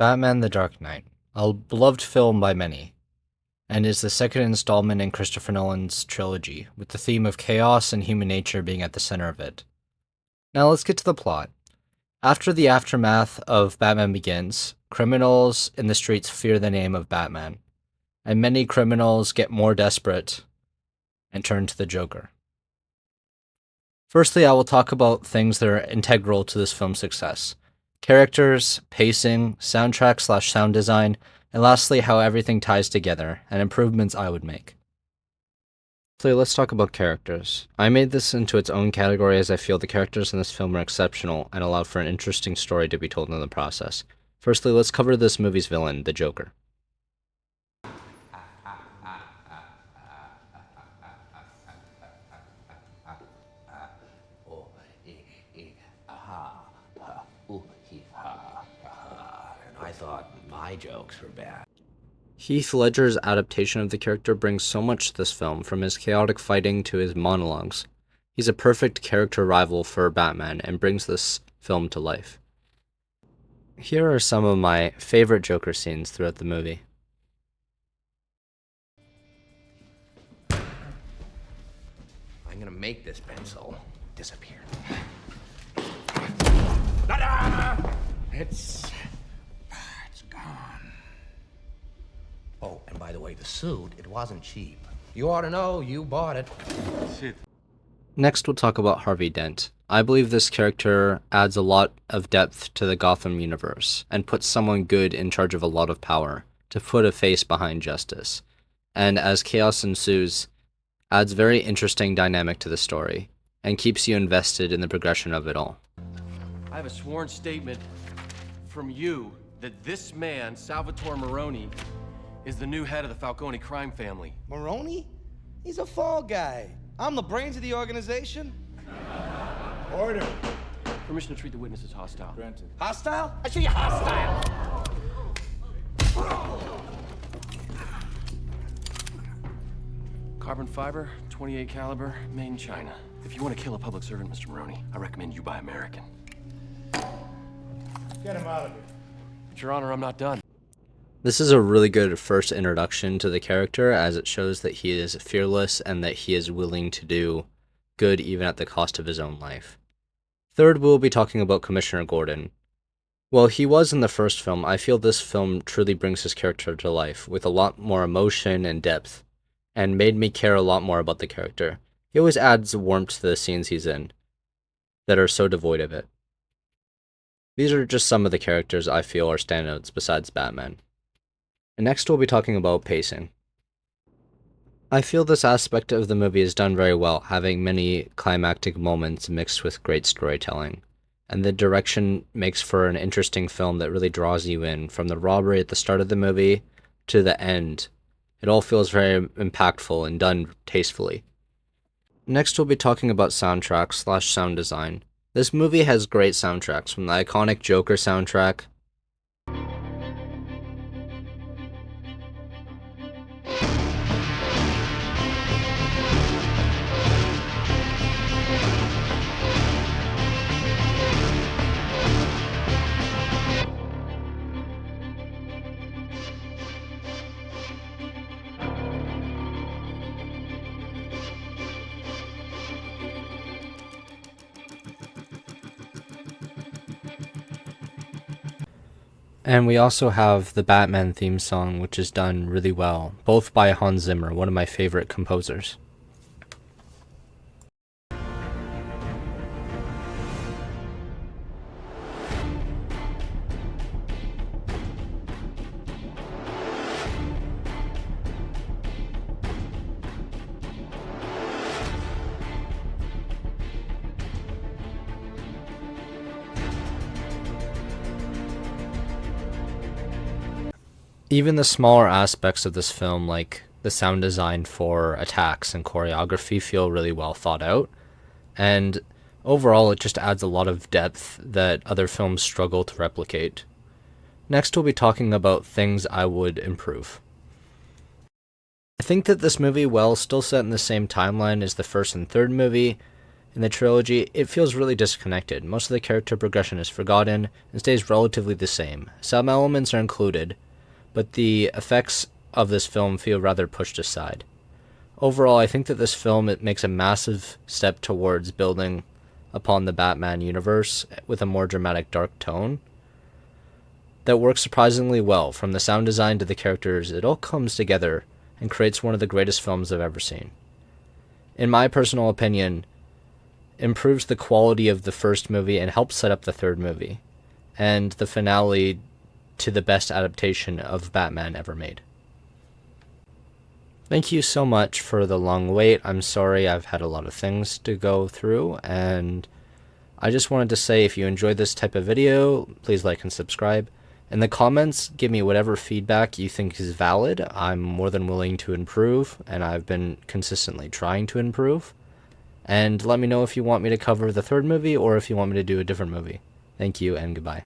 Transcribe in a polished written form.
Batman the Dark Knight, a beloved film by many, and is the second installment in Christopher Nolan's trilogy, with the theme of chaos and human nature being at the center of it. Now let's get to the plot. After the aftermath of Batman Begins, criminals in the streets fear the name of Batman, and many criminals get more desperate and turn to the Joker. Firstly, I will talk about things that are integral to this film's success: characters, pacing, soundtrack/sound design, and lastly, how everything ties together, and improvements I would make. So let's talk about characters. I made this into its own category as I feel the characters in this film are exceptional and allow for an interesting story to be told in the process. Firstly, let's cover this movie's villain, the Joker. I thought my jokes were bad. Heath Ledger's adaptation of the character brings so much to this film, from his chaotic fighting to his monologues. He's a perfect character rival for Batman and brings this film to life. Here are some of my favorite Joker scenes throughout the movie. I'm gonna make this pencil disappear. It's gone. Oh, and by the way, the suit, it wasn't cheap. You ought to know, you bought it. Shit. Next, we'll talk about Harvey Dent. I believe this character adds a lot of depth to the Gotham universe and puts someone good in charge of a lot of power to put a face behind justice. And as chaos ensues, adds very interesting dynamic to the story and keeps you invested in the progression of it all. I have a sworn statement from you that this man, Salvatore Maroni, is the new head of the Falcone crime family. Maroney? He's a fall guy. I'm the brains of the organization. Order. Permission to treat the witness as hostile. Granted. Hostile? I see you hostile. Carbon fiber, 28 caliber, made in China. If you want to kill a public servant, Mr. Maroni, I recommend you buy American. Get him out of here. But Your Honor, I'm not done. This is a really good first introduction to the character, as it shows that he is fearless and that he is willing to do good even at the cost of his own life. Third, we'll be talking about Commissioner Gordon. While he was in the first film, I feel this film truly brings his character to life with a lot more emotion and depth, and made me care a lot more about the character. He always adds warmth to the scenes he's in that are so devoid of it. These are just some of the characters I feel are standouts besides Batman. And next we'll be talking about pacing. I feel this aspect of the movie is done very well, having many climactic moments mixed with great storytelling. And the direction makes for an interesting film that really draws you in, from the robbery at the start of the movie to the end. It all feels very impactful and done tastefully. Next we'll be talking about soundtrack/sound design. This movie has great soundtracks, from the iconic Joker soundtrack and we also have the Batman theme song, which is done really well, both by Hans Zimmer, one of my favorite composers. Even the smaller aspects of this film, like the sound design for attacks and choreography, feel really well thought out, and overall it just adds a lot of depth that other films struggle to replicate. Next we'll be talking about things I would improve. I think that this movie, while still set in the same timeline as the first and third movie, In the trilogy, it feels really disconnected. Most of the character progression is forgotten and stays relatively the same. Some elements are included, but the effects of this film feel rather pushed aside. Overall, I think that this film makes a massive step towards building upon the Batman universe with a more dramatic dark tone that works surprisingly well. From the sound design to the characters, it all comes together and creates one of the greatest films I've ever seen. In my personal opinion, improves the quality of the first movie and helps set up the third movie, and the finale to the best adaptation of Batman ever made. Thank you so much for the long wait. I'm sorry I've had a lot of things to go through, and I just wanted to say if you enjoyed this type of video, please like and subscribe. In the comments, give me whatever feedback you think is valid. I'm more than willing to improve, and I've been consistently trying to improve. And let me know if you want me to cover the third movie or if you want me to do a different movie. Thank you and goodbye.